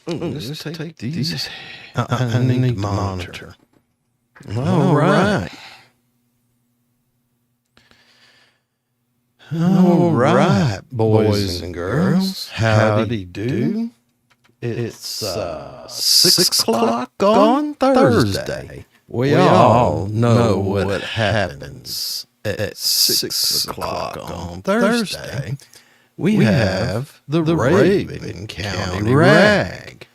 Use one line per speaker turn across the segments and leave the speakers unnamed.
Let's take these. I need to monitor. All right, boys and girls. Howdy do. It's 6 o'clock on Thursday. We all know what happens at 6 o'clock on Thursday. We have the Raven County Rag.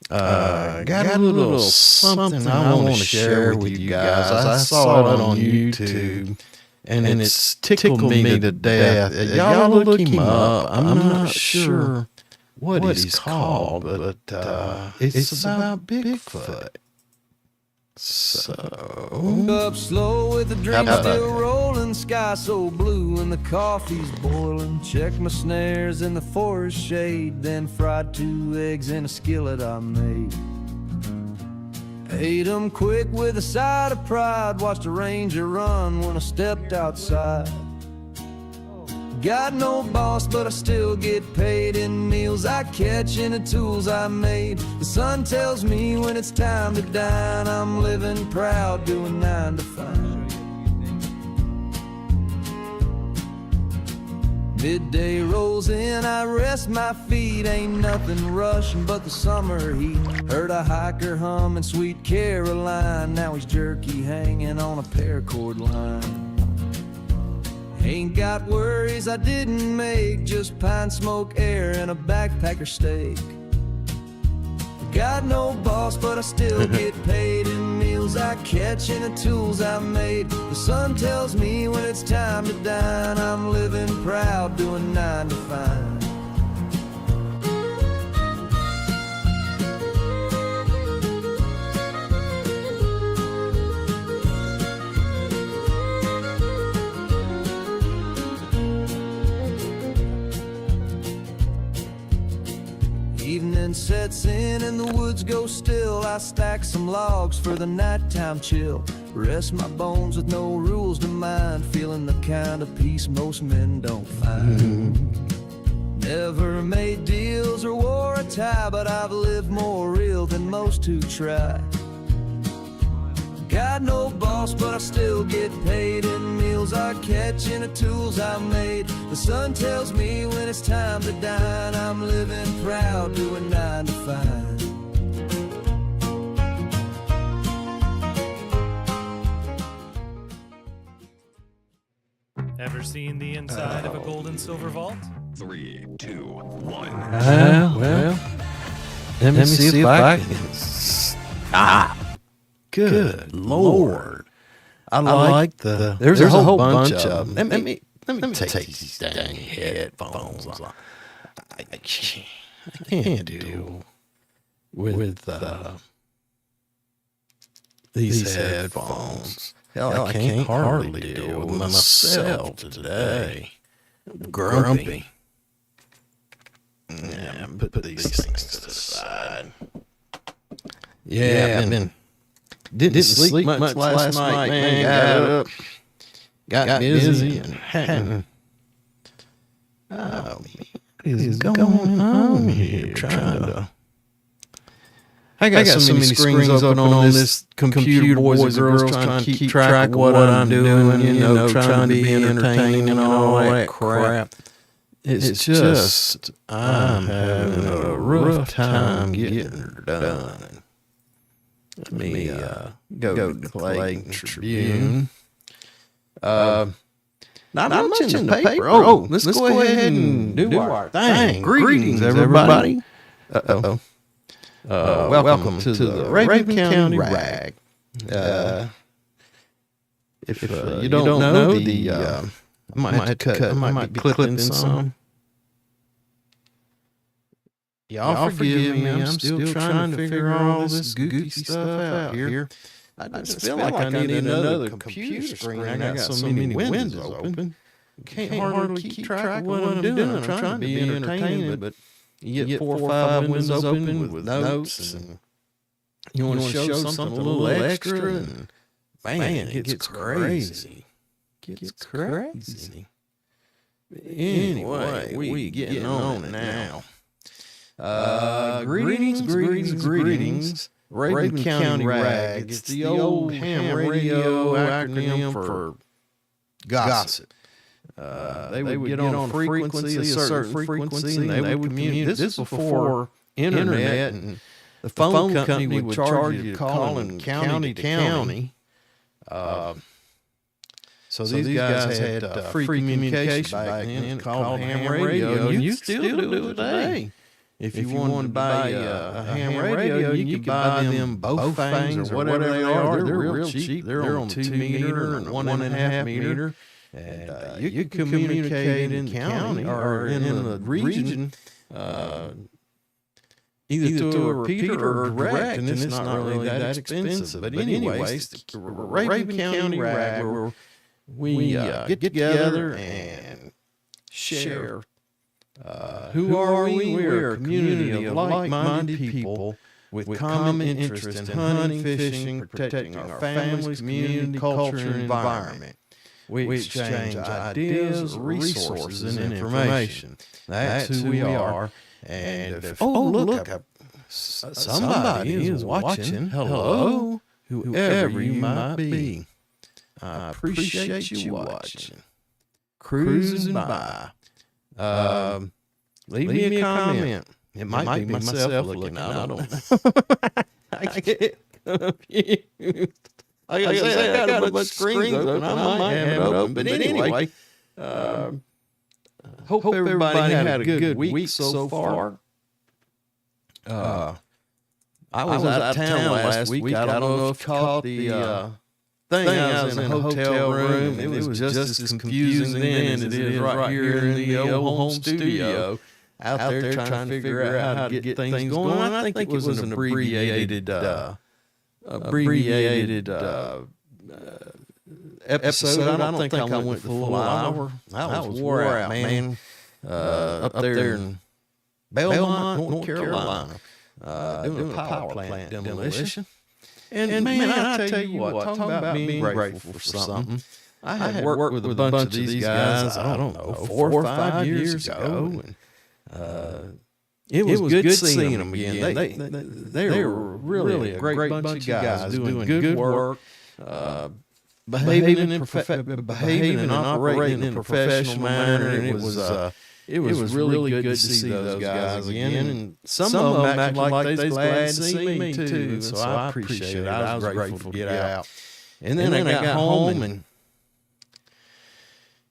Got a little something I want to share with you guys. I saw it on YouTube, and it's tickled me to death. Y'all look him up. I'm not sure what he's called, but it's about Bigfoot. So
up slow with the drink still rolling, sky so blue and the coffee's boiling. Check my snares in the forest shade, then fried 2 eggs in a skillet I made. Ate 'em quick with a side of pride, watched a ranger run when I stepped outside. Got no boss, but I still get paid in meals I catch and the tools I made. The sun tells me when it's time to dine. I'm living proud, doing 9 to 5. Midday rolls in, I rest my feet. Ain't nothing rushing but the summer heat. Heard a hiker humming Sweet Caroline. Now he's jerky hanging on a paracord line. Ain't got worries I didn't make, just pine smoke air and a backpacker steak. Got no boss, but I still get paid in meals I catch and the tools I made. The sun tells me when it's time to dine. I'm living proud, doing 9 to 5. Evening sets in and the woods go still. I stack some logs for the nighttime chill. Rest my bones with no rules to mind, feeling the kind of peace most men don't find. Never made deals or wore a tie, but I've lived more real than most who try. Got no boss, but I still get paid in meals I catch and the tools I made. The sun tells me when it's time to dine. I'm living proud, doing 9 to 5.
Ever seen the inside of a gold and silver vault?
3, 2, 1.
Well, let me see if I can stop. Good Lord. I like the... There's a whole bunch of them. Let me take these dang headphones off. I can't deal with these headphones. Hell, I can't hardly deal with myself today. I'm grumpy. Yeah, put these things to the side. Yeah, I've been... Didn't sleep much last night, man. Got up, got busy, and hadn't. What is going on here? Trying to. I got so many screens open on this computer, boys and girls, trying to keep track of what I'm doing. You know, trying to be entertaining and all that crap. It's just I'm having a rough time getting it done. Let me go to the Clayton Tribune. Not much in the paper. Oh, let's go ahead and do our thing. Greetings, everybody. Welcome to the Raven County Rag. If you don't know, I might be clipping some. Y'all forgive me, I'm still trying to figure all this goofy stuff out here. I just feel like I need another computer screen. I got so many windows open. Can't hardly keep track of what I'm doing. I'm trying to be entertaining, but you get 4 or 5 windows open with notes, and you want to show something a little extra, and man, it gets crazy. Anyway, we getting on it now. Greetings. Raven County Rag. It's the old ham radio acronym for gossip. They would get on a frequency, a certain frequency, and they would communicate. This before internet, and the phone company would charge you to call in county to county. So these guys had free communication back then called ham radio, and you still do it today. If you wanted to buy a ham radio, you could buy them both fangs or whatever they are. They're real cheap. They're on 2 meter and 1.5 meter. And you can communicate in the county or in the region either to a repeater or direct, and it's not really that expensive. But anyways, the Raven County Rag, where we get together and share. Who are we? We're a community of like-minded people with common interest in hunting, fishing, protecting our families, community, culture, and environment. We exchange ideas, resources, and information. That's who we are. And look, somebody is watching. Hello, whoever you might be. I appreciate you watching. Cruising by. Leave me a comment. It might be myself looking. I don't know. I get confused. Like I said, I got a bunch of screens open. I might have it open. But anyway, hope everybody had a good week so far. I was out of town last week. I don't know if you caught the thing. I was in a hotel room, and it was just as confusing then as it is right here in the old home studio. Out there trying to figure out how to get things going. I think it was an abbreviated episode. I don't think I went the full hour. I was wore out, man. Up there in Belmont, North Carolina, doing a power plant demolition. And man, I tell you what, talk about being grateful for something. I had worked with a bunch of these guys, I don't know, 4 or 5 years ago. And it was good seeing them again. They were really a great bunch of guys doing good work, behaving and operating in a professional manner. And it was really good to see those guys again. And some of them acted like they was glad to see me too. So I appreciate it. I was grateful to get out. And then I got home and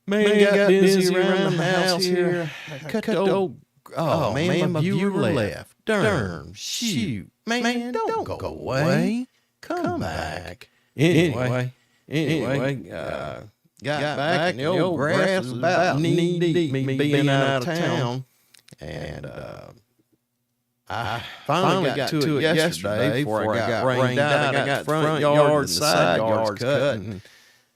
man, got busy around the house here. I cut the old. Oh, man, my viewer left. Darn, shoot. Man, don't go away. Come back. Anyway, got back, and the old grass was about knee deep, me being out of town. And I finally got to it yesterday before I got rained out. I got the front yard and the side yards cut. And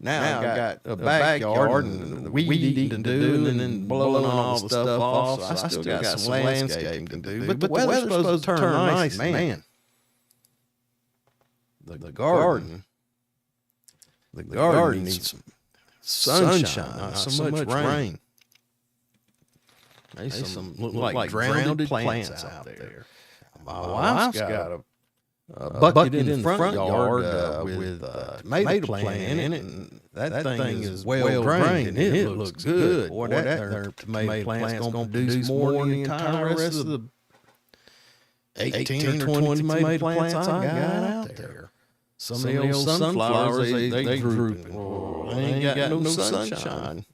now I got a backyard and weed eating to do and then blowing all the stuff off. So I still got some landscaping to do. But the weather's supposed to turn nice, man. The garden needs some sunshine, not so much rain. There's some look like grounded plants out there. My wife's got a bucket in the front yard with tomato plant in it, and that thing is well drained, and it looks good. Boy, that tomato plant's going to produce more than the entire rest of the 18 or 20 tomato plants I got out there. Some of the old sunflowers, they drooping. They ain't got no sunshine.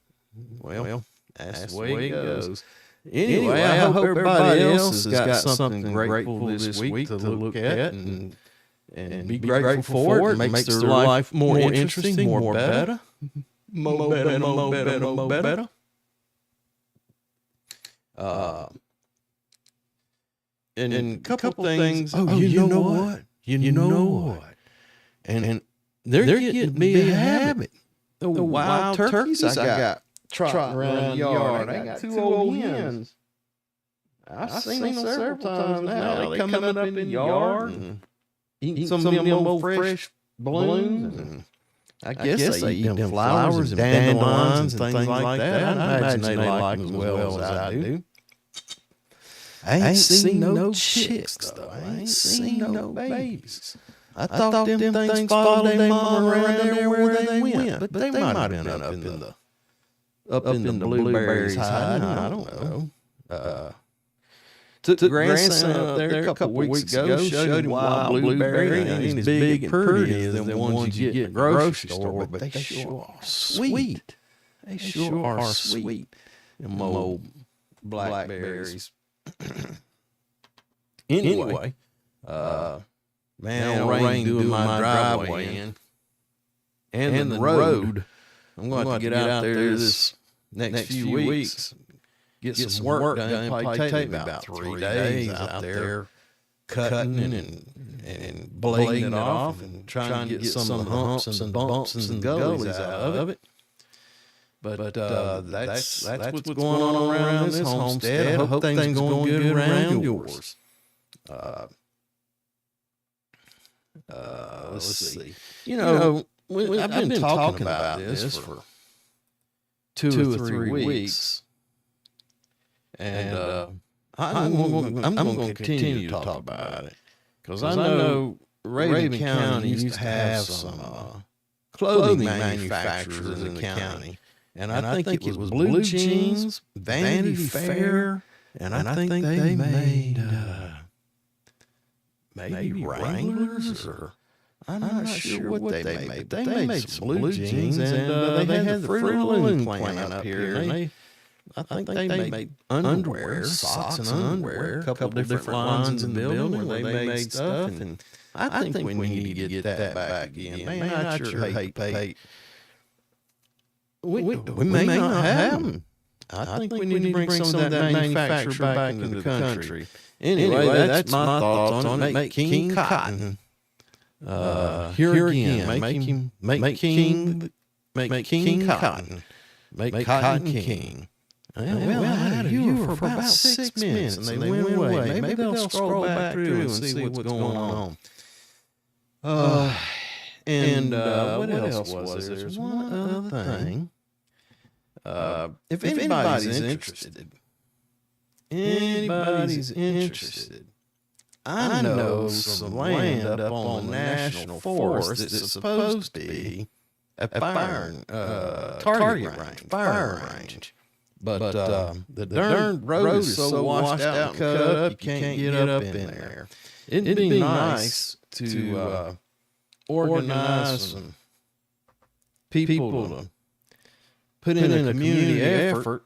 Well, that's the way it goes. Anyway, I hope everybody else has got something grateful this week to look at and be grateful for it. It makes their life more interesting, more better. Mo better. And a couple things. Oh, you know what? You know what? And they're getting to be a habit. The wild turkeys I got trotting around the yard. I got 2 old hens. I've seen them several times now. They coming up in the yard and eating some of them old fresh blooms. And I guess they eat them flowers and dandelions and things like that. I imagine they like them as well as I do. I ain't seen no chicks, though. I ain't seen no babies. I thought them things followed their mama around everywhere they went, but they might have been up in the blueberries hiding. I don't know. Took grandson up there a couple weeks ago, showed him wild blueberry, and ain't as big and pretty as the ones you get in the grocery store, but they sure are sweet. They sure are sweet. Them old blackberries. Anyway, man, rain doing my driveway in, and the road. I'm going to have to get out there this next few weeks, get some work done. It'll probably take me about 3 days out there cutting and blading it off and trying to get some of the humps and bumps and gullies out of it. But that's what's going on around this homestead. I hope things going good around yours. Let's see. I've been talking about this for 2 or 3 weeks, and I'm going to continue to talk about it because I know Raven County used to have some clothing manufacturers in the county. And I think it was Blue Jeans, Vanity Fair, and I think they made maybe Wranglers, or I'm not sure what they made. But they made some blue jeans, and they had the Fruit of the Loom plant up here. And I think they made underwear, socks and underwear, a couple of different lines in the building where they made stuff. And I think we need to get that back again. Man, I sure hate pay. We may not have them. I think we need to bring some of that manufacture back into the country. Anyway, that's my thoughts on it. Make King Cotton. Here again, make King Cotton. Make Cotton King. Well, I had a viewer for about 6 minutes, and they went away. Maybe they'll scroll back through and see what's going on. What else was there? There's one other thing. If anybody's interested, I know some land up on the National Forest that's supposed to be a target range. But the darn road is so washed out and cut up, you can't get up in there. It'd be nice to organize some people to put in a community effort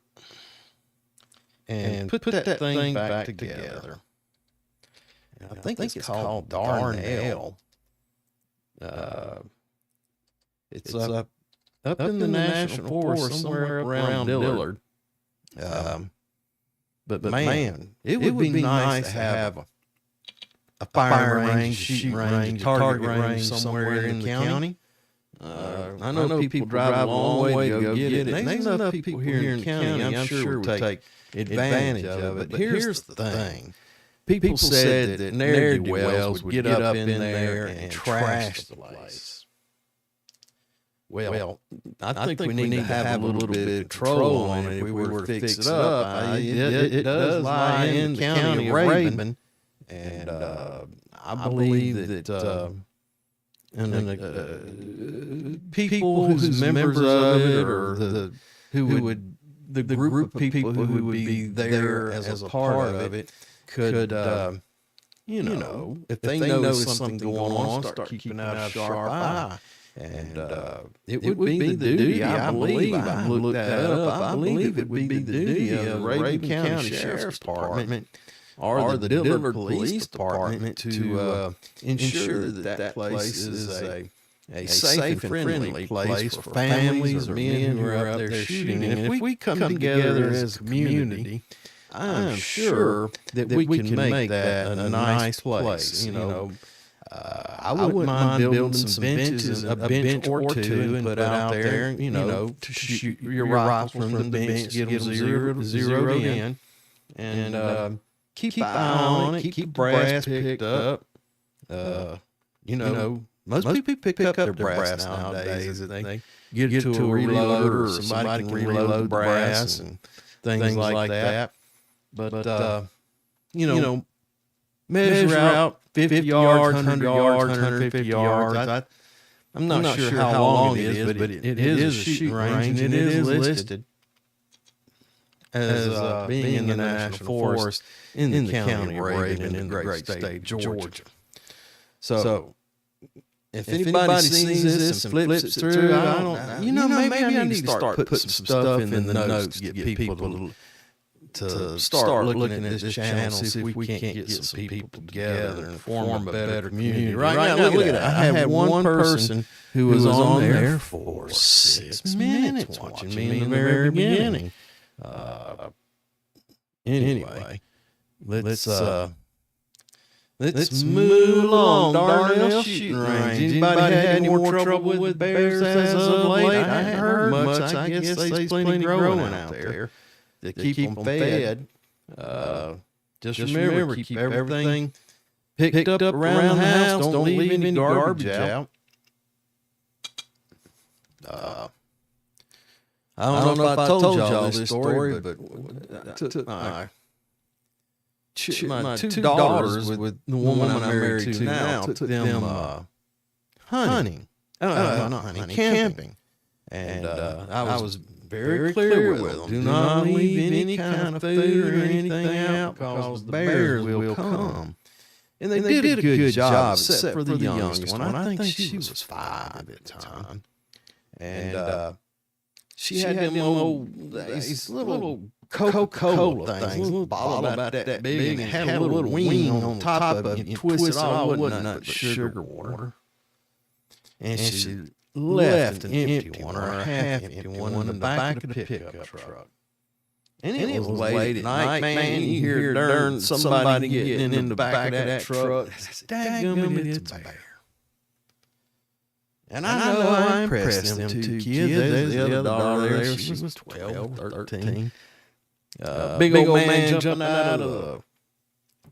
and put that thing back together. I think it's called Darnell. It's up in the National Forest somewhere up around Dillard. But man, it would be nice to have a firing range, shooting range, target range somewhere in the county. I know people drive a long way to go get it. And there's enough people here in the county, I'm sure, would take advantage of it. But here's the thing. People said that ne'er-do-wells would get up in there and trash the place. Well, I think we need to have a little bit of control on it if we were to fix it up. It does lie in the county of Raven, and I believe that people who's members of it, or the group of people who would be there as a part of it, could, if they notice something going on, start keeping out a sharp eye. And it would be the duty, I believe, I looked that up, I believe it would be the duty of the Raven County Sheriff's Department or the Dillard Police Department to ensure that place is a safe and friendly place for families or men who are out there shooting. And if we come together as a community, I'm sure that we can make that a nice place. I wouldn't mind building some benches, a bench or two, and put out there, to shoot your rifle from the bench, get them zeroed in, and keep an eye on it, keep the brass picked up. Most people pick up their brass nowadays. They get to a reloader, or somebody can reload the brass and things like that. But measure out 50 yards, 100 yards, 150 yards. I'm not sure how long it is, but it is a shooting range, and it is listed as being in the National Forest in the county of Raven in the great state of Georgia. So if anybody sees this and flips it through, I don't know. Maybe I need to start putting some stuff in the notes to get people to start looking at this channel, see if we can't get some people together and form a better community. Right now, look at that. I had one person who was on there for 6 minutes watching me in the very beginning. Anyway, let's move along. Darnell shooting range. Anybody had any more trouble with bears as of late? I haven't heard much. I guess there's plenty growing out there to keep them fed. Just remember, keep everything picked up around the house. Don't leave any garbage out. I don't know if I told y'all this story, but my two daughters with the woman I'm married to now took them hunting. Not hunting, camping. And I was very clear with them. Do not leave any kind of food or anything out because the bears will come. And they did a good job, except for the youngest one. I think she was 5 at the time. And she had them these little Coca-Cola things, little bottle about that big, and it had a little wing on top of it. You twist it all, it wasn't nothing but sugar water. And she left an empty one, or a half empty one, in the back of the pickup truck. And it was late at night, man. You hear darn somebody getting in the back of that truck. Dadgummit, it's a bear. And I know I impressed them two kids. There's the other daughter there. She was 12, 13. Big old man jumping out of the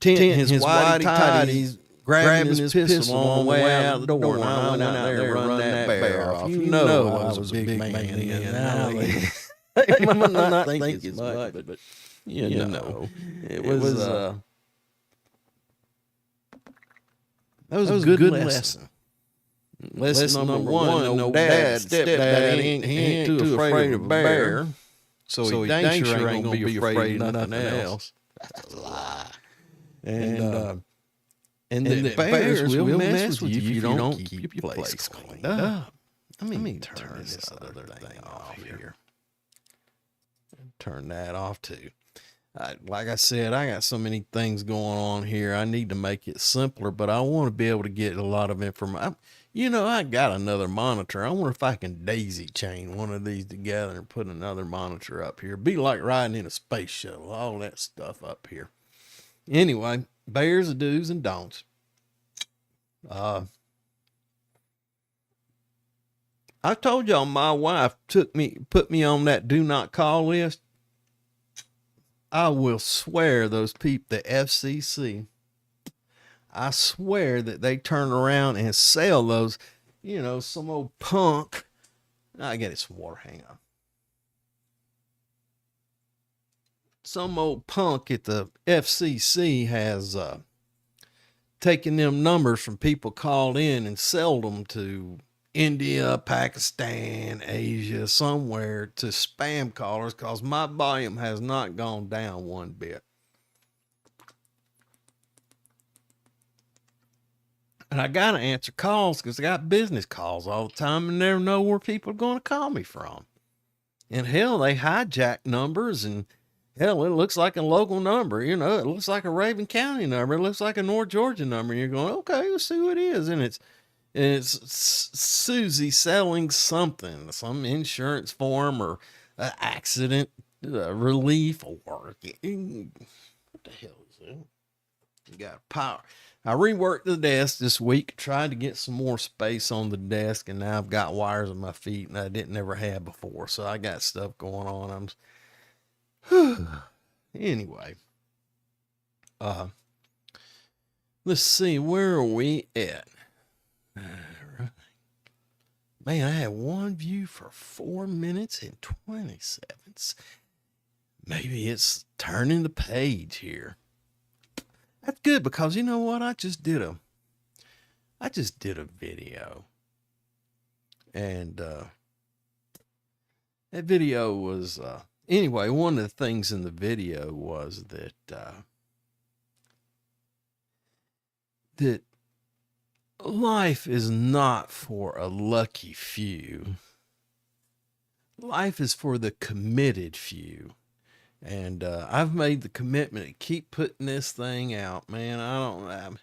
tent. His whitey tighties grabbing his pistol on the way out the door. And I went out there and run that bear off. You know I was a big man then. I might not think as much, but you know. It was that was a good lesson. Lesson number one, no stepdad ain't too afraid of a bear, so he dang sure ain't gonna be afraid of nothing else. That's a lie. And the bears will mess with you if you don't keep your place cleaned up. Let me turn this other thing off here. Turn that off too. Like I said, I got so many things going on here. I need to make it simpler, but I want to be able to get a lot of information. I got another monitor. I wonder if I can daisy chain one of these together and put another monitor up here. Be like riding in a space shuttle, all that stuff up here. Anyway, bears, do's, and don'ts. I told y'all my wife put me on that do not call list. I will swear those people, the FCC, I swear that they turn around and sell those, some old punk. I get it some water, hang on. Some old punk at the FCC has taken them numbers from people called in and sold them to India, Pakistan, Asia, somewhere to spam callers because my volume has not gone down one bit. And I got to answer calls because I got business calls all the time and never know where people are going to call me from. And hell, they hijack numbers and hell, it looks like a local number. It looks like a Raven County number. It looks like a North Georgia number. And you're going, okay, let's see what it is. And it's Susie selling something, some insurance form or accident relief or what the hell is that? You got power. I reworked the desk this week, tried to get some more space on the desk, and now I've got wires on my feet and I didn't never have before. So I got stuff going on. Anyway, let's see, where are we at? All right. Man, I had one view for 4 minutes and 27 seconds. Maybe it's turning the page here. That's good because you know what? I just did a video, and that video was anyway. One of the things in the video was that that life is not for a lucky few. Life is for the committed few. And I've made the commitment to keep putting this thing out, man.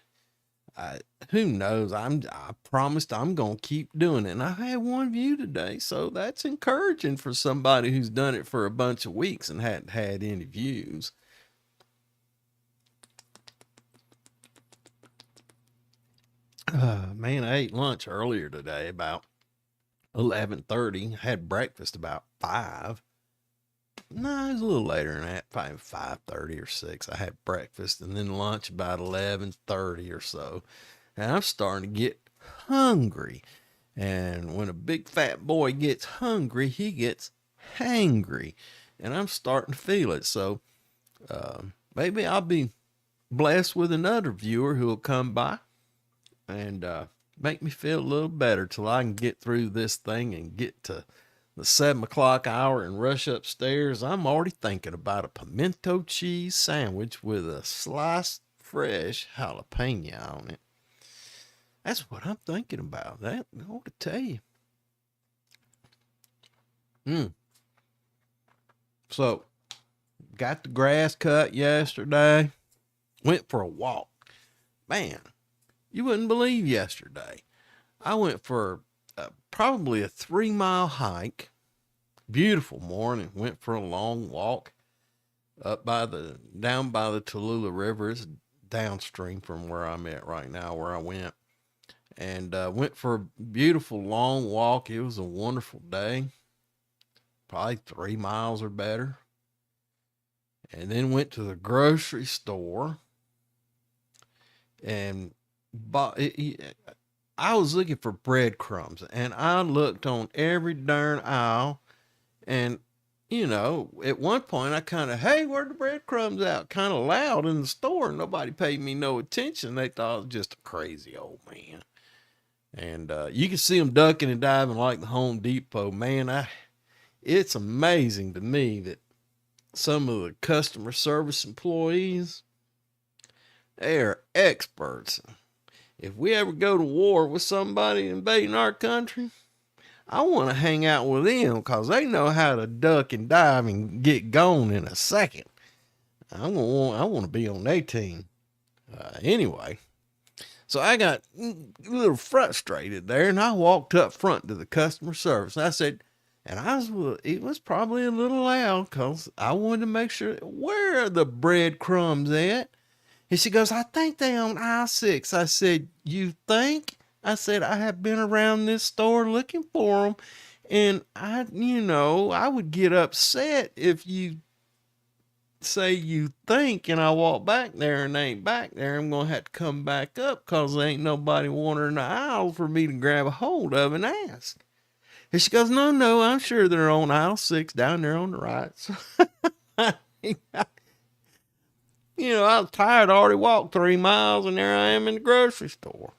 Who knows? I promised I'm going to keep doing it. And I had one view today. So that's encouraging for somebody who's done it for a bunch of weeks and hadn't had any views. Man, I ate lunch earlier today about 11:30. Had breakfast about 5. No, it was a little later than that, probably 5:30 or 6. I had breakfast and then lunch about 11:30 or so. And I'm starting to get hungry. And when a big fat boy gets hungry, he gets hangry. And I'm starting to feel it. So maybe I'll be blessed with another viewer who will come by and make me feel a little better till I can get through this thing and get to the 7 o'clock hour and rush upstairs. I'm already thinking about a pimento cheese sandwich with a sliced fresh jalapeno on it. That's what I'm thinking about. That I want to tell you. So, got the grass cut yesterday. Went for a walk. Man, you wouldn't believe yesterday. I went for probably a 3-mile hike. Beautiful morning. Went for a long walk down by the Tallulah River. It's downstream from where I'm at right now, where I went. And went for a beautiful long walk. It was a wonderful day. Probably 3 miles or better. And then went to the grocery store and bought I was looking for breadcrumbs, and I looked on every darn aisle, and you know, at one point I kind of, hey, where the breadcrumbs out? Kind of loud in the store. Nobody paid me no attention. They thought I was just a crazy old man. And you can see them ducking and diving like the Home Depot. Man, it's amazing to me that some of the customer service employees, they are experts. If we ever go to war with somebody invading our country, I want to hang out with them because they know how to duck and dive and get gone in a second. I want to be on their team. Anyway, so I got a little frustrated there, and I walked up front to the customer service. I said, and it was probably a little loud because I wanted to make sure, where are the breadcrumbs at? And she goes, I think they on aisle 6. I said, you think? I said, I have been around this store looking for them. And I would get upset if you say you think and I walk back there and they ain't back there. I'm going to have to come back up because there ain't nobody wandering the aisle for me to grab a hold of and ask. And she goes, no, I'm sure they're on aisle 6 down there on the right. So I was tired. I already walked 3 miles and there I am in the grocery store.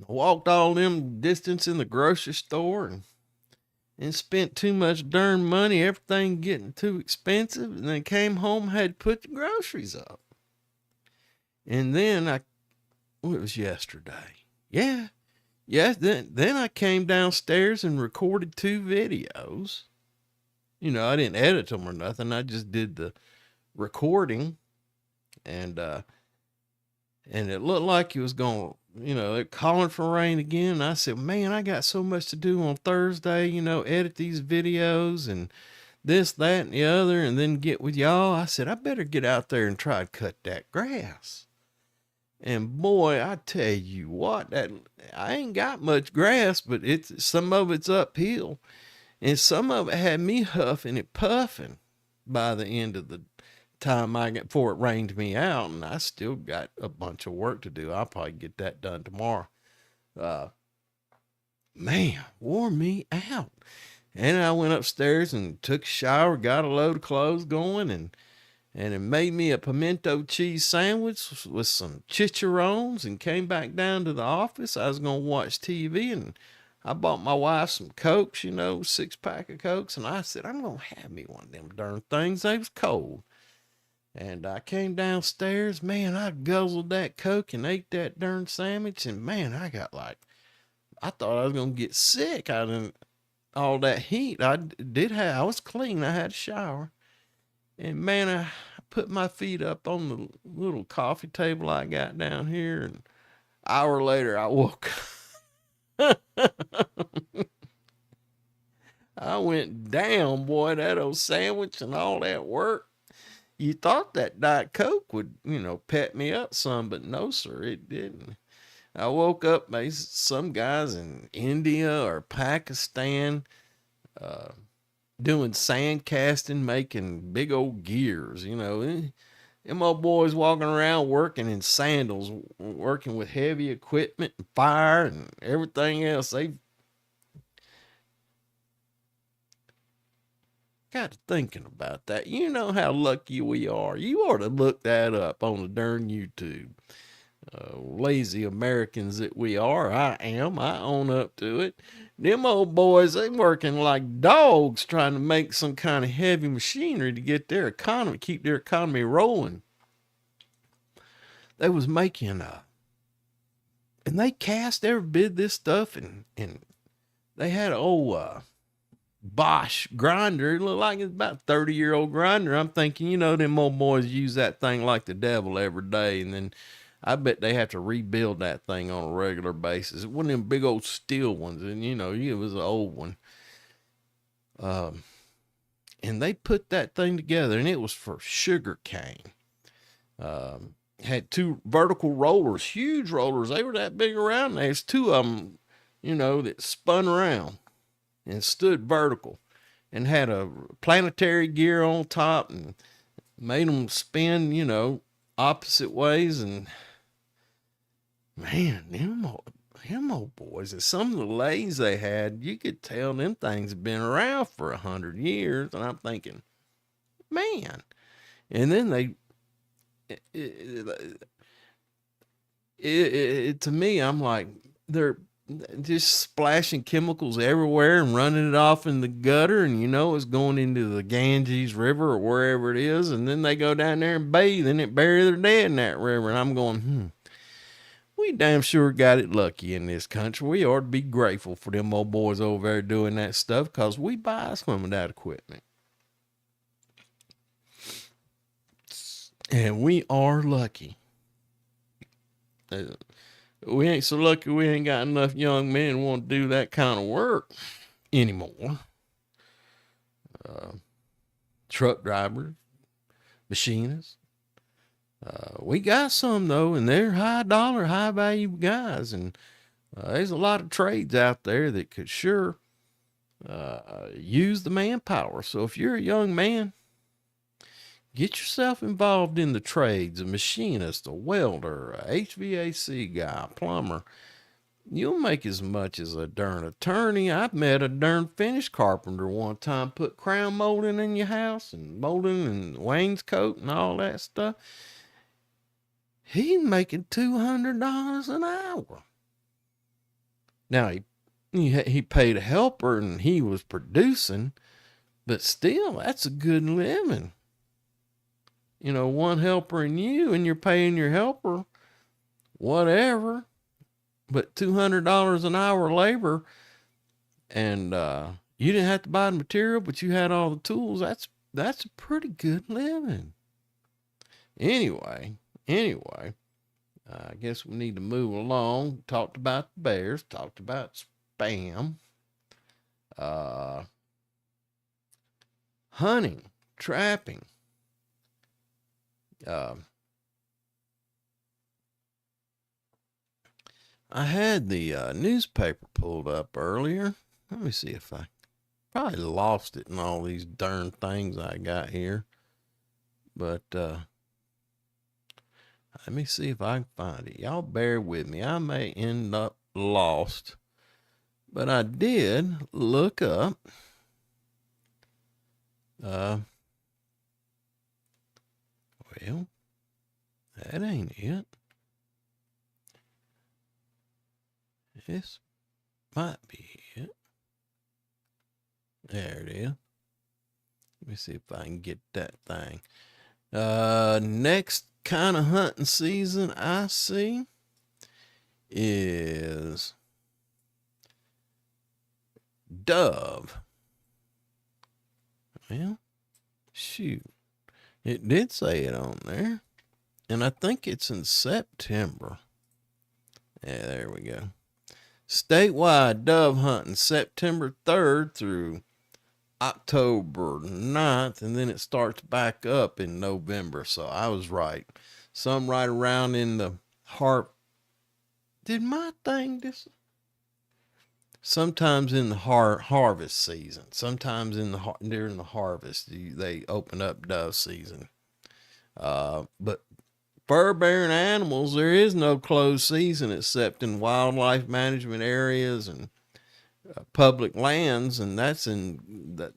I walked all them distance in the grocery store and spent too much darn money, everything getting too expensive, and then came home and had to put the groceries up. And then it was yesterday. Yeah, then I came downstairs and recorded 2 videos. I didn't edit them or nothing. I just did the recording, and it looked like it was going, they're calling for rain again. And I said, man, I got so much to do on Thursday, edit these videos and this, that, and the other, and then get with y'all. I said, I better get out there and try to cut that grass. And boy, I tell you what, I ain't got much grass, but some of it's uphill. And some of it had me huffing and puffing by the end of the time before it rained me out. And I still got a bunch of work to do. I'll probably get that done tomorrow. Man, wore me out. And I went upstairs and took a shower, got a load of clothes going, and it made me a pimento cheese sandwich with some chicharrones and came back down to the office. I was going to watch TV, and I bought my wife some Cokes, 6-pack of Cokes, and I said, I'm going to have me one of them darn things. They was cold. And I came downstairs, man, I guzzled that Coke and ate that darn sandwich, and man, I thought I was going to get sick out of all that heat. I was clean. I had a shower. And man, I put my feet up on the little coffee table I got down here, and an hour later I woke up. I went down, boy, that old sandwich and all that work. You thought that Diet Coke would, pet me up some, but no, sir, it didn't. I woke up, some guys in India or Pakistan, doing sand casting, making big old gears, Them old boys walking around working in sandals, working with heavy equipment and fire and everything else. They got to thinking about that. You know how lucky we are. You ought to look that up on the darn YouTube. Lazy Americans that we are. I own up to it. Them old boys, they working like dogs trying to make some kind of heavy machinery to get their economy, keep their economy rolling. They was making and they cast every bit of this stuff, and they had an old Bosch grinder. It looked like it's about a 30-year-old grinder. I'm thinking, them old boys use that thing like the devil every day, and then I bet they have to rebuild that thing on a regular basis. It wasn't them big old steel ones, and it was an old one. And they put that thing together, and it was for sugar cane. Had 2 vertical rollers, huge rollers. They were that big around. There's 2 of them, that spun around and stood vertical, and had a planetary gear on top and made them spin, opposite ways. And man, them old boys, and some of the lathes they had, you could tell them things had been around for 100 years. And I'm thinking, man. And then to me, I'm like, they're just splashing chemicals everywhere and running it off in the gutter, and it's going into the Ganges River or wherever it is, and then they go down there and bathe and it bury their dead in that river. And I'm going, we damn sure got it lucky in this country. We ought to be grateful for them old boys over there doing that stuff, because we buy some of that equipment. And we are lucky. We ain't so lucky we ain't got enough young men who want to do that kind of work anymore. Truck drivers, machinists. We got some, though, and they're high dollar, high value guys. And there's a lot of trades out there that could sure use the manpower. So if you're a young man, get yourself involved in the trades, a machinist, a welder, a HVAC guy, a plumber. You'll make as much as a darn attorney. I've met a darn finish carpenter one time, put crown molding in your house and molding and wainscot and all that stuff. He's making $200 an hour. Now, he paid a helper and he was producing, but still, that's a good living. One helper and you're paying your helper, whatever, but $200 an hour labor, and you didn't have to buy the material, but you had all the tools. That's a pretty good living. Anyway, I guess we need to move along. Talked about the bears, talked about spam, hunting, trapping. I had the newspaper pulled up earlier. Let me see if I probably lost it in all these darn things I got here. But let me see if I can find it. Y'all bear with me. I may end up lost. But I did look up Well, that ain't it. This might be it. There it is. Let me see if I can get that thing. Next kind of hunting season I see is dove. Well, shoot. It did say it on there. And I think it's in September. Yeah, there we go. Statewide dove hunting September 3rd through October 9th, and then it starts back up in November. So I was right. Some right around in the did my thing this? Sometimes in the harvest season. Sometimes in during the harvest, they open up dove season. But fur-bearing animals, there is no closed season except in wildlife management areas and public lands, and that's in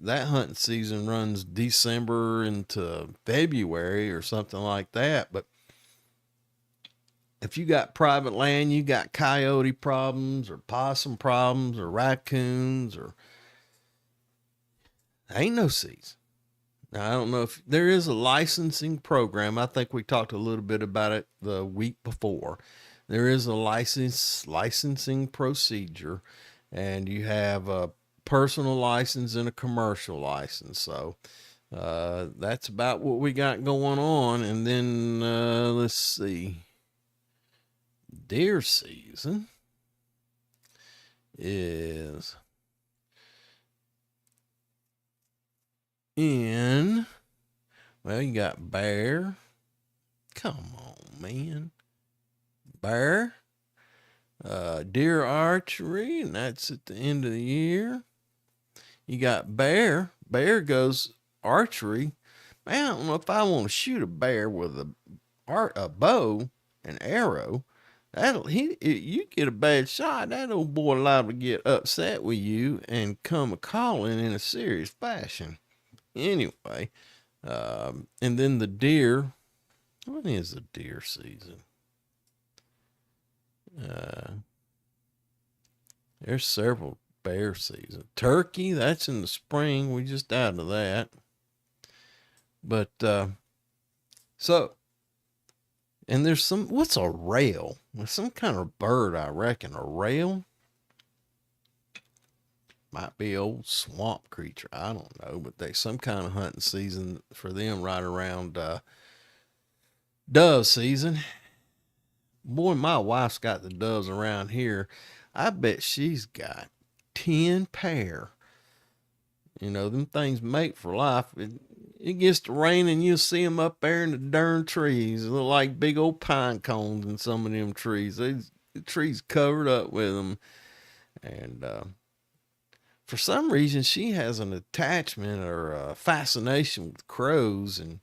that hunting season runs December into February or something like that. But if you got private land, you got coyote problems or possum problems or raccoons, or ain't no season. Now, I don't know if there is a licensing program. I think we talked a little bit about it the week before. There is a licensing procedure, and you have a personal license and a commercial license. So that's about what we got going on. And then let's see. Deer season is in, well, you got bear. Come on, man. Bear. Deer archery, and that's at the end of the year. You got bear. Bear goes archery. Man, I don't know if I want to shoot a bear with a bow and arrow. You get a bad shot, that old boy liable to get upset with you and come a calling in a serious fashion. Anyway, and then the deer. When is the deer season? There's several bear seasons. Turkey, that's in the spring. We just out of that. But and there's what's a rail? There's some kind of bird, I reckon. A rail? Might be an old swamp creature. I don't know. But there's some kind of hunting season for them right around dove season. Boy, my wife's got the doves around here. I bet she's got 10 pair. You know, them things mate for life. It gets to rain and you'll see them up there in the darn trees. They look like big old pine cones in some of them trees. The trees covered up with them. And for some reason, she has an attachment or a fascination with crows, and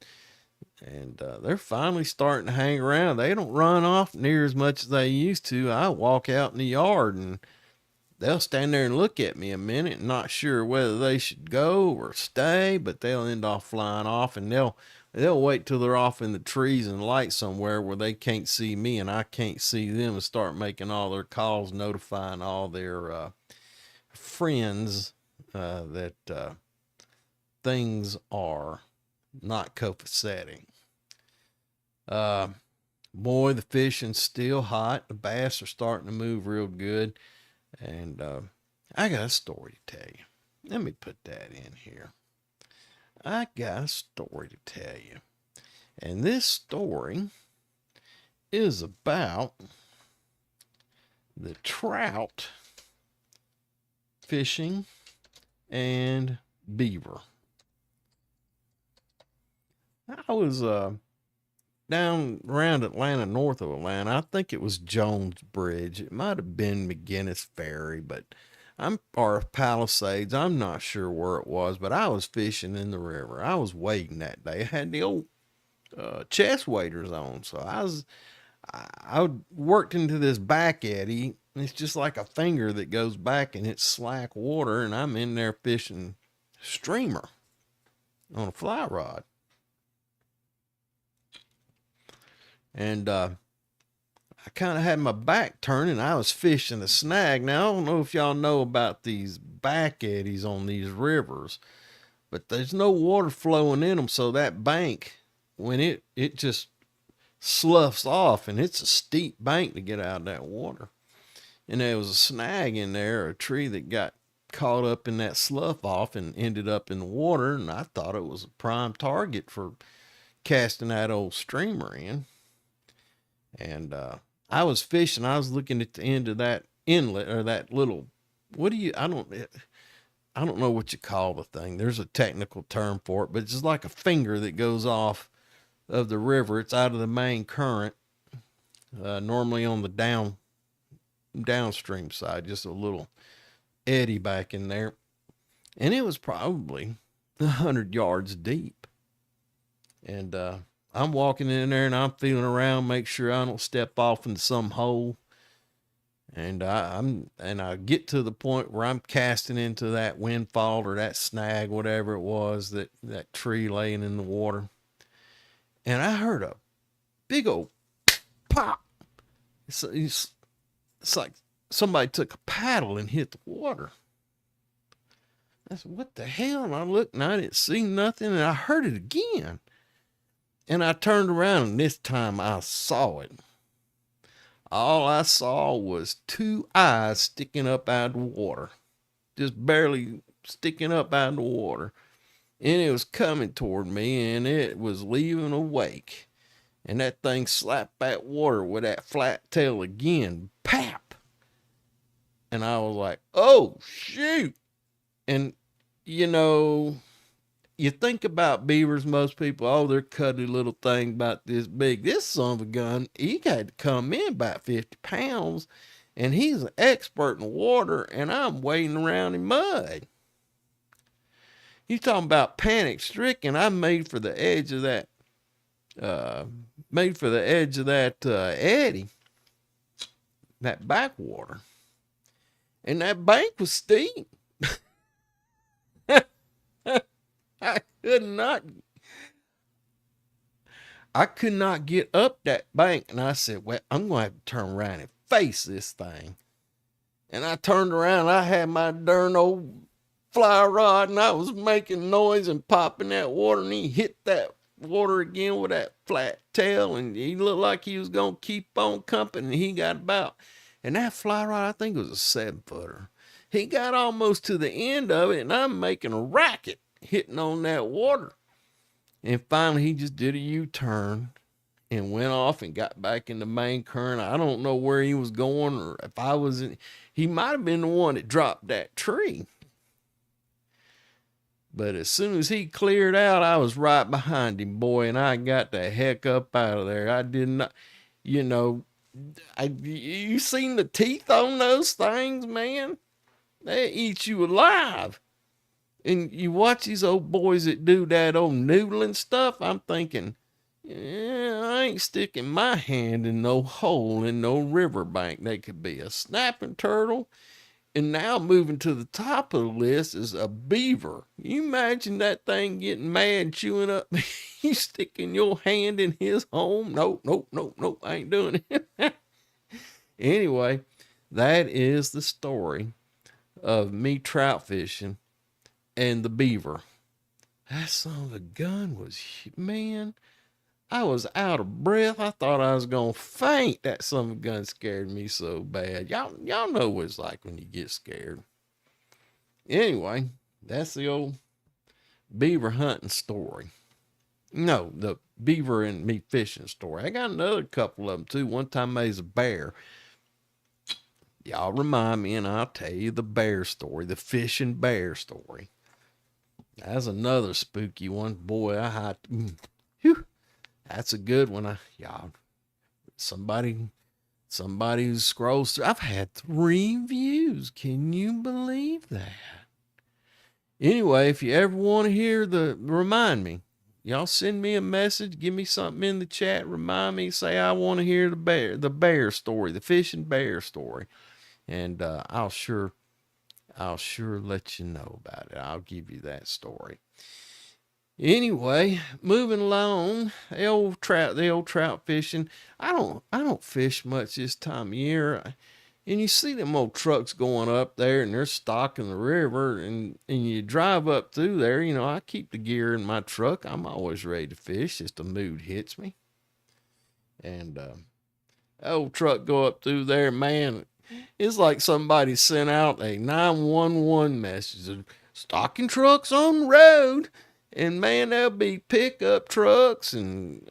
they're finally starting to hang around. They don't run off near as much as they used to. I walk out in the yard and they'll stand there and look at me a minute, not sure whether they should go or stay, but they'll end off flying off, and they'll wait till they're off in the trees and light somewhere where they can't see me and I can't see them, and start making all their calls, notifying all their friends that things are not copacetic. Boy, the fishing's still hot. The bass are starting to move real good. And I got a story to tell you. Let me put that in here. I got a story to tell you. And this story is about the trout fishing and beaver. I was down around Atlanta, north of Atlanta. I think it was Jones Bridge. It might have been McGinnis Ferry, or Palisades. I'm not sure where it was, but I was fishing in the river. I was wading that day. I had the old chest waders on, so I worked into this back eddy. It's just like a finger that goes back, and it's slack water, and I'm in there fishing streamer on a fly rod. And I kind of had my back turned and I was fishing a snag. Now, I don't know if y'all know about these back eddies on these rivers, but there's no water flowing in them. So that bank, when it just sloughs off, and it's a steep bank to get out of that water. And there was a snag in there, a tree that got caught up in that slough off and ended up in the water. And I thought it was a prime target for casting that old streamer in. And I was fishing. I was looking at the end of that inlet, or that little, I don't know what you call the thing. There's a technical term for it, but it's just like a finger that goes off of the river. It's out of the main current, normally on the downstream side, just a little eddy back in there. And it was probably 100 yards deep. And I'm walking in there and I'm feeling around, make sure I don't step off into some hole. And I get to the point where I'm casting into that windfall or that snag, whatever it was, that tree laying in the water. And I heard a big old pop. It's like somebody took a paddle and hit the water. I said, what the hell? And I looked and I didn't see nothing, and I heard it again. And I turned around, and this time I saw it. All I saw was two eyes sticking up out of the water. Just barely sticking up out of the water. And it was coming toward me, and it was leaving a wake. And that thing slapped that water with that flat tail again. Pap! And I was like, oh, shoot. And, you know, you think about beavers, most people, oh, they're cuddly little thing about this big. This son of a gun, he had to come in about 50 pounds, and he's an expert in water, and I'm wading around in mud. You talking about panic stricken? I made for the edge of that, eddy, that backwater, and that bank was steep. I could not get up that bank, and I said, well, I'm going to have to turn around and face this thing. And I turned around, and I had my darn old fly rod, and I was making noise and popping that water, and he hit that water again with that flat tail, and he looked like he was going to keep on comping, and he got about, and that fly rod, I think it was a 7-footer. He got almost to the end of it, and I'm making a racket hitting on that water. And finally, he just did a U-turn and went off and got back in the main current. I don't know where he was going, or if I was in. He might have been the one that dropped that tree. But as soon as he cleared out, I was right behind him, boy, and I got the heck up out of there. I did not, you know, you seen the teeth on those things, man? They eat you alive. And you watch these old boys that do that old noodling stuff. I'm thinking, yeah, I ain't sticking my hand in no hole in no riverbank. They could be a snapping turtle. And now moving to the top of the list is a beaver. You imagine that thing getting mad, chewing up, you sticking your hand in his home? Nope, I ain't doing it. Anyway, that is the story of me trout fishing and the beaver. That son of a gun was, man, I was out of breath. I thought I was going to faint. That son of a gun scared me so bad. Y'all know what it's like when you get scared. Anyway, that's the old beaver hunting story. No, the beaver and me fishing story. I got another couple of them too. One time I was a bear. Y'all remind me and I'll tell you the bear story, the fishing bear story. That's another spooky one. Boy, that's a good one. Somebody who scrolls through. I've had 3 views. Can you believe that? Anyway, if you ever want to hear remind me. Y'all send me a message, give me something in the chat, remind me, say I want to hear the bear story, the fishing bear story. And I'll sure let you know about it. I'll give you that story. Anyway, moving along, the old trout fishing. I don't fish much this time of year. And you see them old trucks going up there and they're stocking the river and you drive up through there. I keep the gear in my truck. I'm always ready to fish, just the mood hits me. And old truck go up through there, man. It's like somebody sent out a 911 message of stocking trucks on the road. And man, there'll be pickup trucks and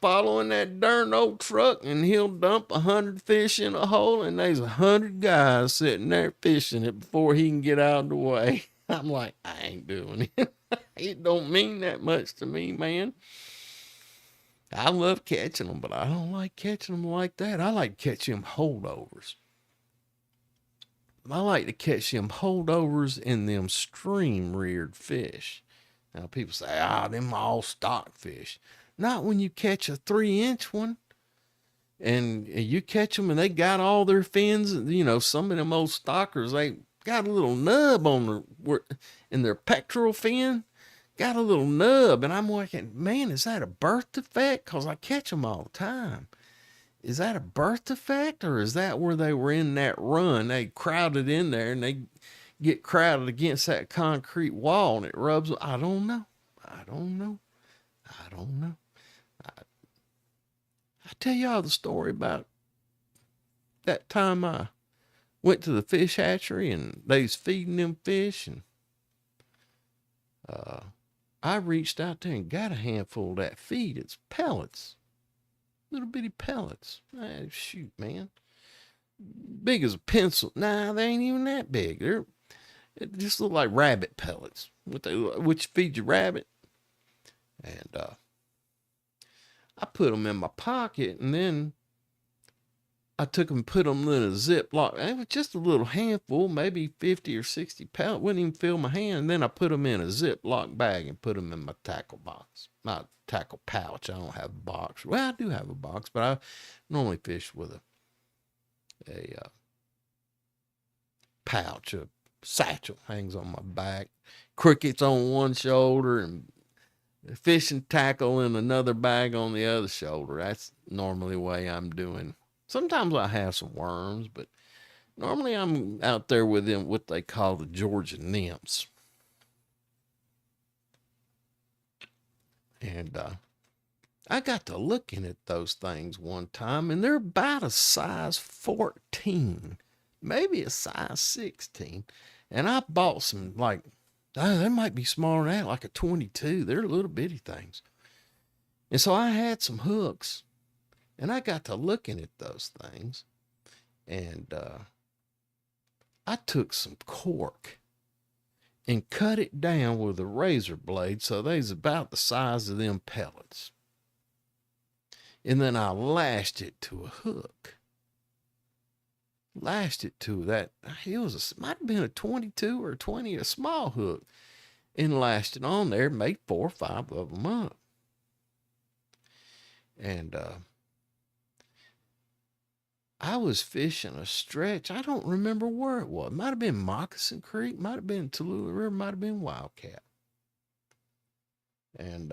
following that darn old truck, and he'll dump 100 fish in a hole, and there's 100 guys sitting there fishing it before he can get out of the way. I'm like, I ain't doing it. It don't mean that much to me, man. I love catching them, but I don't like catching them like that. I like catching them holdovers. I like to catch them holdovers in them stream reared fish. Now people say, them all stock fish. Not when you catch a 3-inch one and you catch them and they got all their fins. Some of them old stockers, they got a little nub in their pectoral fin, got a little nub. And I'm like, man, is that a birth defect? Because I catch them all the time. Is that a birth defect, or is that where they were in that run? They crowded in there and they get crowded against that concrete wall and it rubs. I don't know. I tell y'all the story about that time I went to the fish hatchery and they was feeding them fish, and I reached out there and got a handful of that feed. It's pellets. Little bitty pellets. Shoot, man. Big as a pencil. Nah, they ain't even that big. It just look like rabbit pellets, which feed your rabbit. And I put them in my pocket, and then I took them and put them in a Ziploc. It was just a little handful, maybe 50 or 60 pellets. Wouldn't even fill my hand. And then I put them in a Ziploc bag and put them in my tackle box. Not tackle pouch. I don't have a box. Well, I do have a box, but I normally fish with a pouch, a satchel hangs on my back, crickets on one shoulder, and fishing tackle in another bag on the other shoulder. That's normally the way I'm doing. Sometimes I have some worms, but normally I'm out there with them, what they call the Georgia nymphs. And I got to looking at those things one time, and they're about a size 14, maybe a size 16. And I bought some, like, they might be smaller than that, like a 22. They're little bitty things. And so I had some hooks, and I got to looking at those things, and I took some cork and cut it down with a razor blade so they's about the size of them pellets. And then I lashed it to a hook. Lashed it to that. Might have been a 22 or 20, a small hook. And lashed it on there, made 4 or 5 of them up. And I was fishing a stretch. I don't remember where it was. Might have been Moccasin Creek, might have been Tallulah River, might have been Wildcat. And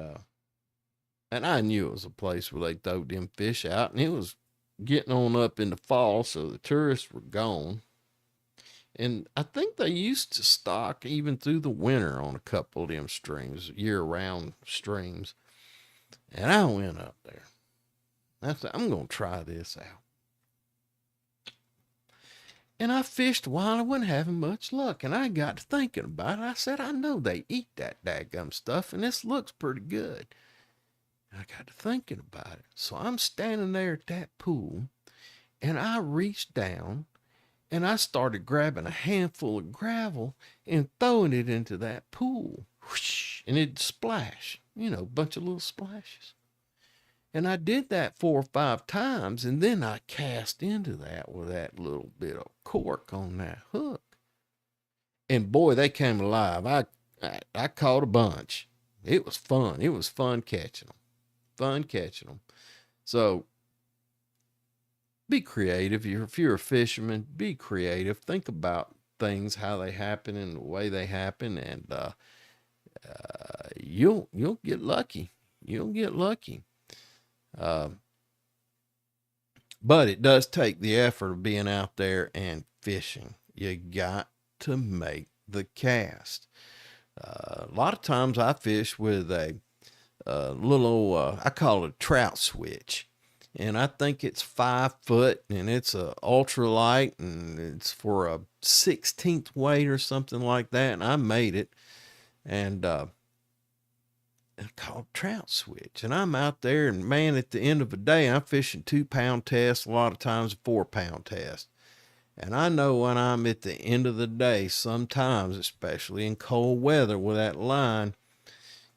I knew it was a place where they throwed them fish out, and it was getting on up in the fall, so the tourists were gone. And I think they used to stock even through the winter on a couple of them streams, year-round streams. And I went up there. I said, I'm going to try this out. And I fished a while. I wasn't having much luck. And I got to thinking about it. I said, I know they eat that daggum stuff, and this looks pretty good. And I got to thinking about it. So I'm standing there at that pool, and I reached down, and I started grabbing a handful of gravel and throwing it into that pool. Whoosh, and it'd splash, a bunch of little splashes. And I did that 4 or 5 times, and then I cast into that with that little bit of cork on that hook. And boy, they came alive. I caught a bunch. It was fun. It was fun catching them. So be creative. If you're a fisherman, be creative. Think about things, how they happen and the way they happen. And you'll get lucky. You'll get lucky. But it does take the effort of being out there and fishing. You got to make the cast. A lot of times I fish with a little, I call it a trout switch. And I think it's 5 foot and it's a ultralight and it's for a 16th weight or something like that. And I made it and it's called trout switch. And I'm out there and man, at the end of the day, I'm fishing 2-pound tests, a lot of times 4-pound tests. And I know when I'm at the end of the day, sometimes, especially in cold weather where that line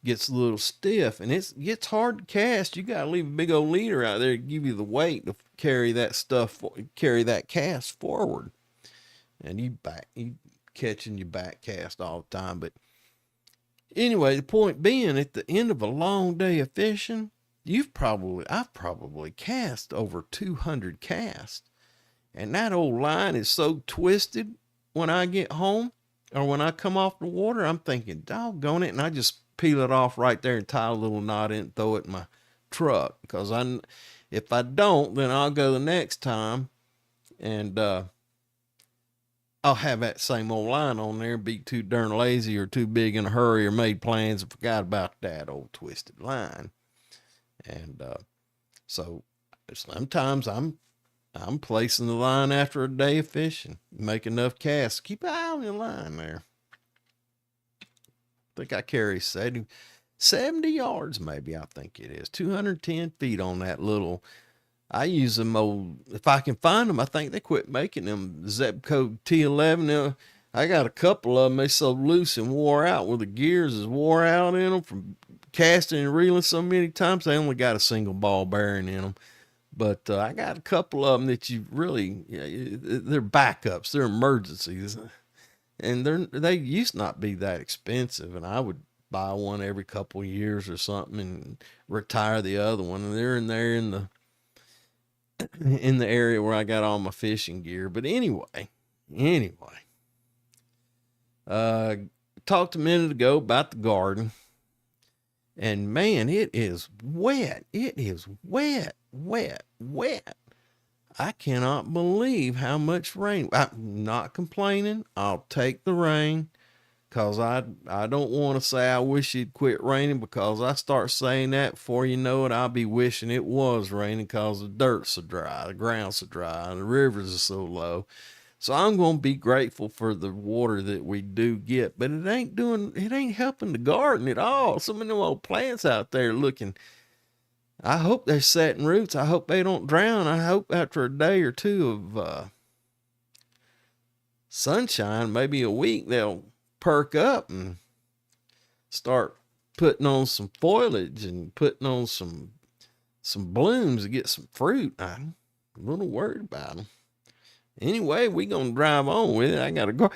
gets a little stiff and it gets hard to cast. You got to leave a big old leader out there to give you the weight to carry that cast forward. And you catching your back cast all the time. But anyway, the point being, at the end of a long day of fishing, I've probably cast over 200 casts. And that old line is so twisted when I get home or when I come off the water, I'm thinking, doggone it. And I just peel it off right there and tie a little knot in and throw it in my truck. Because if I don't, then I'll go the next time and I'll have that same old line on there, be too darn lazy or too big in a hurry or made plans and forgot about that old twisted line. And so sometimes I'm placing the line after a day of fishing, make enough casts. Keep an eye on the line there. I think I carry 70 yards, maybe. I think it is 210 feet on that little. I use them old, if I can find them. I think they quit making them Zebco T11. Now, I got a couple of them. They so loose and wore out where the gears is wore out in them from casting and reeling so many times. They only got a single ball bearing in them. But I got a couple of them that you really, they're backups, they're emergencies. And they used to not be that expensive. And I would buy one every couple of years or something and retire the other one. And they're in there in the area where I got all my fishing gear. But anyway, talked a minute ago about the garden. And man, it is wet. It is wet. I cannot believe how much rain. I'm not complaining. I'll take the rain because I don't want to say I wish it'd quit raining, because I start saying that before you know it, I'll be wishing it was raining because the dirt's so dry, the ground's so dry, and the rivers are so low. So I'm going to be grateful for the water that we do get, but it ain't helping the garden at all. Some of them old plants out there looking, I hope they're setting roots. I hope they don't drown. I hope after a day or two of sunshine, maybe a week, they'll perk up and start putting on some foliage and putting on some blooms to get some fruit. I'm a little worried about them. Anyway, we gonna drive on with it. I gotta go.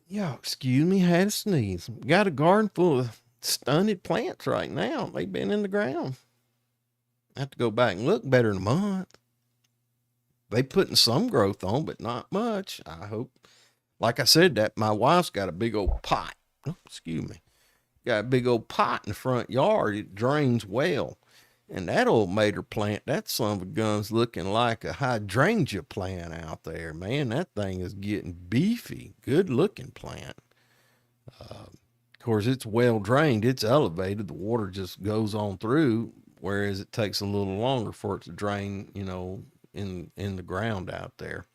Yo, excuse me, had a sneeze. Got a garden full of stunted plants right now. They've been in the ground. I have to go back and look. Better than a month. They putting some growth on, but not much. I hope. Like I said, that my wife's got a big old pot. Oh, excuse me. Got a big old pot in the front yard. It drains well. And that old mater plant, that son of a gun's looking like a hydrangea plant out there, man. That thing is getting beefy. Good looking plant. Of course, it's well drained. It's elevated. The water just goes on through, whereas it takes a little longer for it to drain, in the ground out there.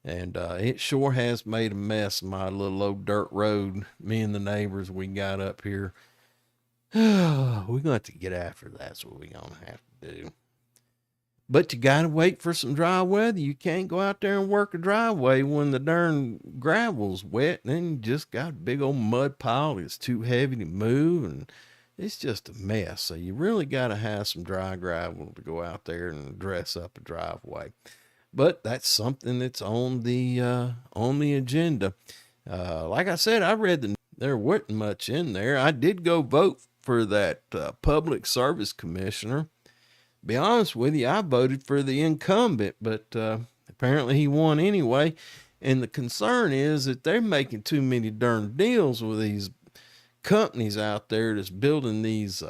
And it sure has made a mess of my little old dirt road. Me and the neighbors we got up here. We're going to have to get after that. That's what we're going to have to do. But you got to wait for some dry weather. You can't go out there and work a driveway when the darn gravel's wet. And then you just got a big old mud pile that's too heavy to move. And it's just a mess. So you really got to have some dry gravel to go out there and dress up a driveway. But that's something that's on the agenda. Like I said, I read there wasn't much in there. I did go vote for that public service commissioner. Be honest with you, I voted for the incumbent, but apparently he won anyway. And the concern is that they're making too many darn deals with these companies out there that's building these,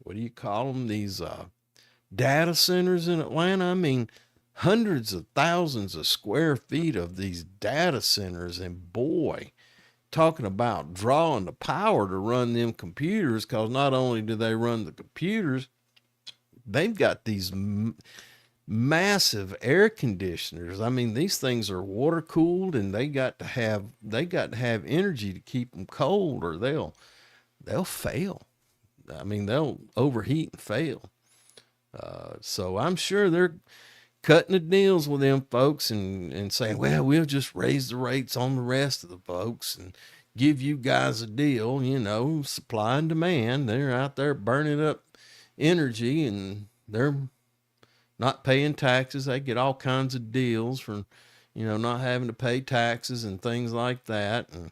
what do you call them? These data centers in Atlanta. I mean, hundreds of thousands of square feet of these data centers. And boy, talking about drawing the power to run them computers, because not only do they run the computers, they've got these massive air conditioners. I mean, these things are water cooled, and they got to have energy to keep them cold, or they'll fail. I mean, they'll overheat and fail. So I'm sure they're cutting the deals with them folks and saying, well, we'll just raise the rates on the rest of the folks and give you guys a deal. You know, supply and demand. They're out there burning up energy, and they're not paying taxes. They get all kinds of deals for, not having to pay taxes and things like that. And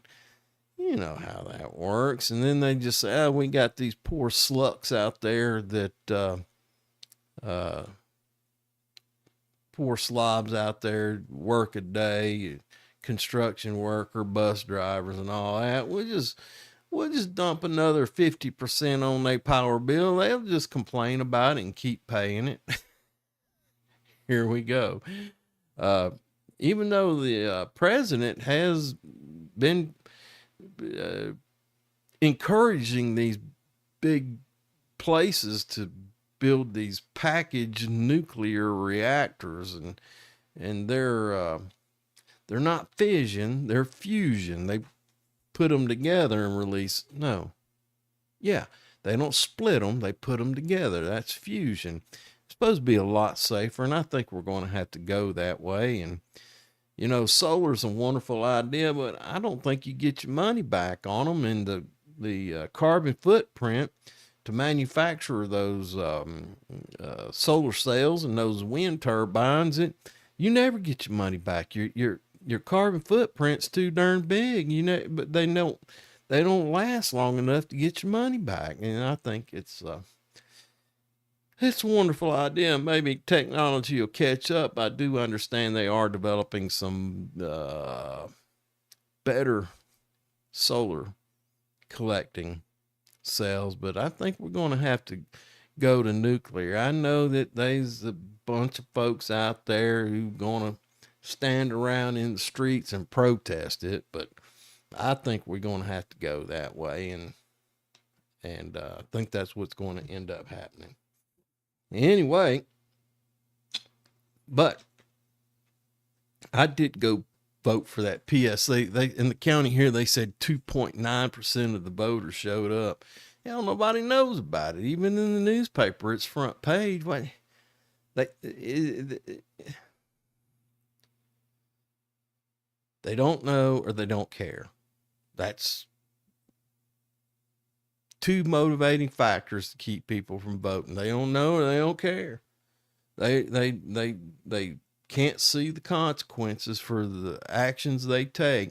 you know how that works. And then they just say, oh, we got these poor slucks out there that, poor slobs out there work a day, construction worker, bus drivers and all that. We'll just dump another 50% on their power bill. They'll just complain about it and keep paying it. Here we go. Even though the president has been encouraging these big places to build these packaged nuclear reactors, and they're not fission, they're fusion. They put them together and release. No, yeah, they don't split them, they put them together. That's fusion. It's supposed to be a lot safer, and I think we're going to have to go that way. And solar's a wonderful idea, but I don't think you get your money back on them. And the carbon footprint to manufacture those solar cells and those wind turbines, you never get your money back. Your carbon footprint's too darn big, but they don't last long enough to get your money back. And I think it's a wonderful idea. Maybe technology will catch up. I do understand they are developing some better solar collecting cells, but I think we're going to have to go to nuclear. I know that there's a bunch of folks out there who going to stand around in the streets and protest it, but I think we're going to have to go that way, and I think that's what's going to end up happening. Anyway, but I did go vote for that PSC. They in the county here, they said 2.9% of the voters showed up. Hell, nobody knows about it. Even in the newspaper, it's front page. They don't know, or they don't care. That's two motivating factors to keep people from voting. They don't know, or they don't care. They can't see the consequences for the actions they take,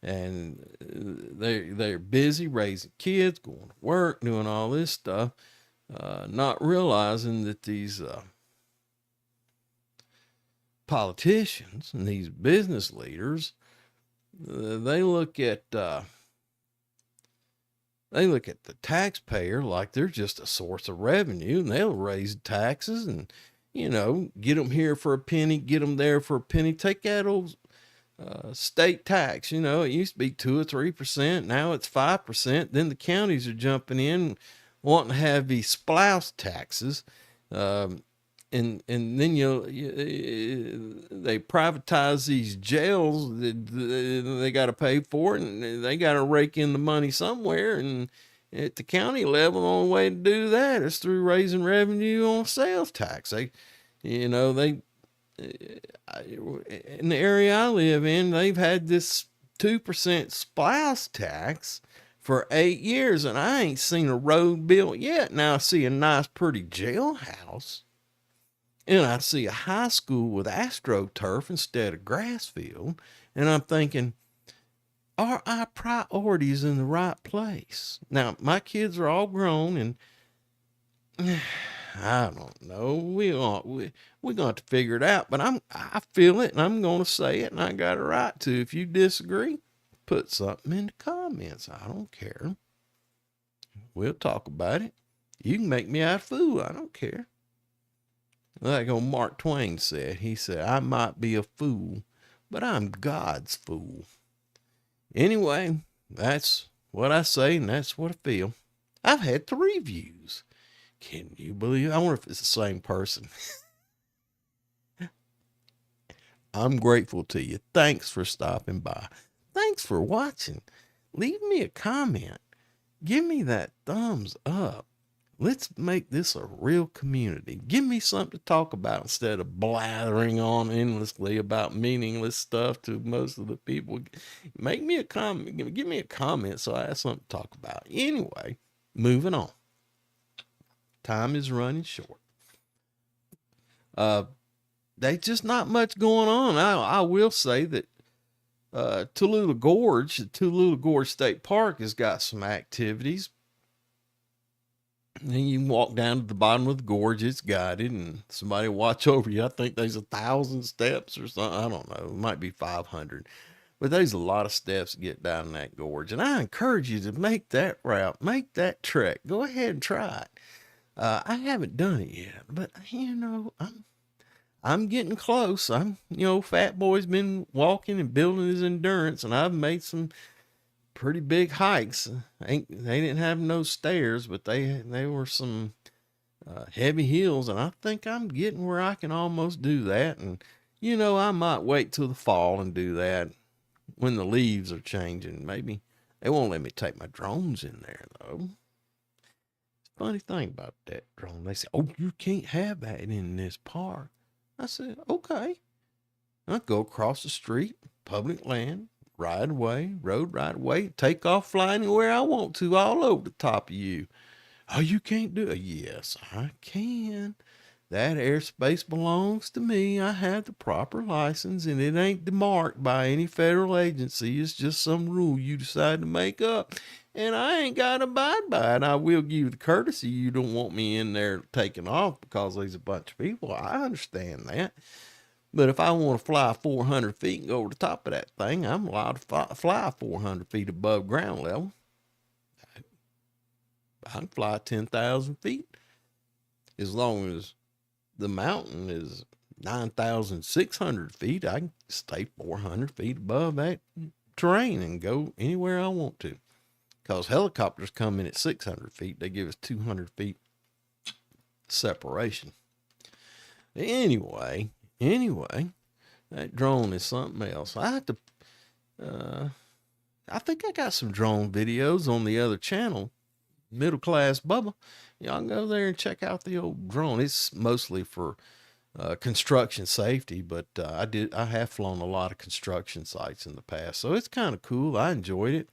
and they're busy raising kids, going to work, doing all this stuff, not realizing that these politicians and these business leaders, they look at the taxpayer like they're just a source of revenue, and they'll raise taxes and get them here for a penny, get them there for a penny. Take that old state tax. It used to be 2 or 3%. Now it's 5%. Then the counties are jumping in, wanting to have these splouse taxes. And then they privatize these jails that they got to pay for it, and they got to rake in the money somewhere. And at the county level, the only way to do that is through raising revenue on sales tax. In the area I live in, they've had this 2% splouse tax for 8 years, and I ain't seen a road built yet. Now I see a nice, pretty jailhouse, and I see a high school with AstroTurf instead of grass field, and I'm thinking, are our priorities in the right place? Now, my kids are all grown, and I don't know. We're going to figure it out, but I feel it and I'm going to say it and I got a right to. If you disagree, put something in the comments. I don't care. We'll talk about it. You can make me out a fool. I don't care. Like old Mark Twain said, he said, I might be a fool, but I'm God's fool. Anyway, that's what I say and that's what I feel. I've had 3 views. Can you believe it? I wonder if it's the same person. I'm grateful to you. Thanks for stopping by. Thanks for watching. Leave me a comment. Give me that thumbs up. Let's make this a real community. Give me something to talk about instead of blathering on endlessly about meaningless stuff to most of the people. Make me a comment. Give me a comment so I have something to talk about. Anyway, moving on. Time is running short. There's just not much going on. I will say that Tallulah Gorge State Park has got some activities. And you can walk down to the bottom of the gorge. It's guided, and somebody will watch over you. I think there's 1,000 steps or something. I don't know. It might be 500. But there's a lot of steps to get down that gorge. And I encourage you to make that route, make that trek. Go ahead and try it. I haven't done it yet, but I'm getting close. Fat Boy's been walking and building his endurance, and I've made some pretty big hikes. They didn't have no stairs, but they were some heavy hills, and I think I'm getting where I can almost do that. And I might wait till the fall and do that when the leaves are changing. Maybe they won't let me take my drones in there though. Funny thing about that drone, they say, oh, you can't have that in this park. I said, okay. I go across the street, public land, road right away, take off, fly anywhere I want to, all over the top of you. Oh, you can't do it? Yes, I can. That airspace belongs to me. I have the proper license, and it ain't demarked by any federal agency. It's just some rule you decide to make up, and I ain't got to abide by it. I will give you the courtesy. You don't want me in there taking off because there's a bunch of people. I understand that. But if I want to fly 400 feet and go over the top of that thing, I'm allowed to fly 400 feet above ground level. I can fly 10,000 feet as long as the mountain is 9,600 feet. I can stay 400 feet above that terrain and go anywhere I want to. Because helicopters come in at 600 feet. They give us 200 feet separation. Anyway, that drone is something else. I think I got some drone videos on the other channel, Middleclass Bubba. Y'all can go there and check out the old drone. It's mostly for construction safety, but I have flown a lot of construction sites in the past, so it's kind of cool. I enjoyed it.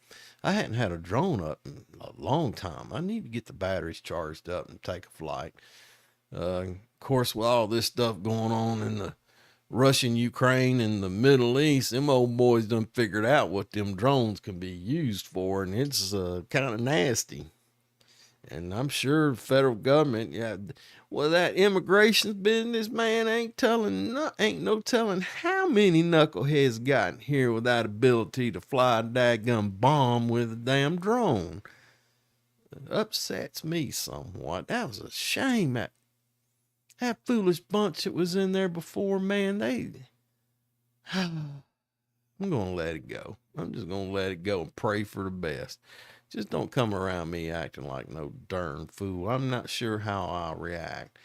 I hadn't had a drone up in a long time. I need to get the batteries charged up and take a flight. Of course, with all this stuff going on in the Russian, Ukraine, and the Middle East, them old boys done figured out what them drones can be used for, and it's kind of nasty. And I'm sure the federal government, that immigration business, man, ain't no telling how many knuckleheads gotten here without ability to fly a daggum bomb with a damn drone. It upsets me somewhat. That was a shame. That foolish bunch that was in there before, man, I'm going to let it go. I'm just going to let it go and pray for the best. Just don't come around me acting like no darn fool. I'm not sure how I'll react.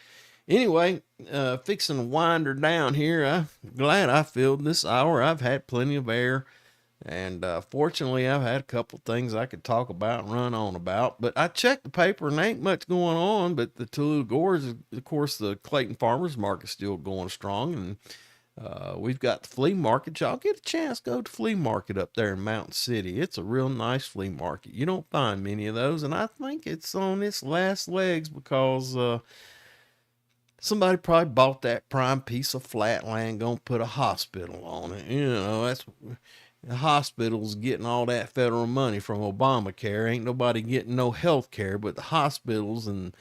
Anyway, fixing to wind her down here. I'm glad I filled this hour. I've had plenty of air. And fortunately, I've had a couple things I could talk about and run on about. But I checked the paper and there ain't much going on. But the Tallulah Gorge, of course, the Clayton Farmers Market's still going strong. And we've got the flea market. Y'all get a chance to go to the flea market up there in Mountain City. It's a real nice flea market. You don't find many of those. And I think it's on its last legs because somebody probably bought that prime piece of flat land, gonna put a hospital on it. That's... The hospitals getting all that federal money from Obamacare. Ain't nobody getting no health care, but the hospitals and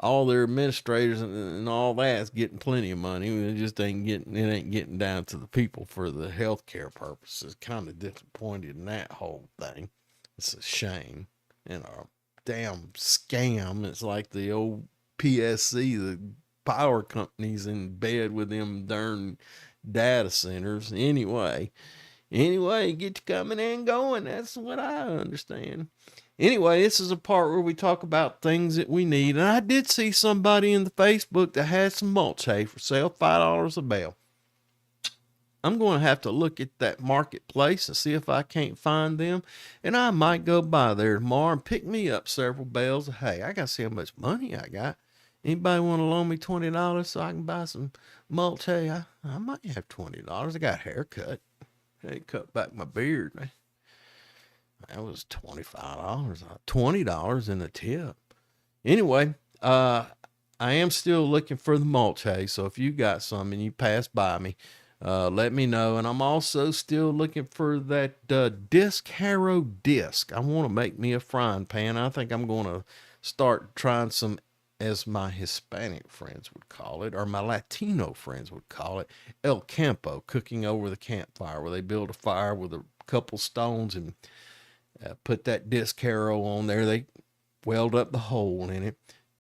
all their administrators and all that's getting plenty of money. It just ain't getting down to the people for the healthcare purposes. Kind of disappointed in that whole thing. It's a shame and a damn scam. It's like the old PSC, the power companies in bed with them darn data centers. Anyway, get you coming and going. That's what I understand. Anyway, this is a part where we talk about things that we need. And I did see somebody in the Facebook that had some mulch hay for sale, $5 a bale. I'm going to have to look at that marketplace and see if I can't find them. And I might go by there tomorrow and pick me up several bales of hay. I got to see how much money I got. Anybody want to loan me $20 so I can buy some mulch hay? I might have $20. I got a haircut. They cut back my beard. That was $25, $20 in a tip. Anyway, I am still looking for the mulch hay. So if you got some and you pass by me, let me know. And I'm also still looking for that disc harrow disc. I want to make me a frying pan. I think I'm going to start trying some, as my Hispanic friends would call it, or my Latino friends would call it, El Campo, cooking over the campfire, where they build a fire with a couple stones and put that disc harrow on there. They weld up the hole in it.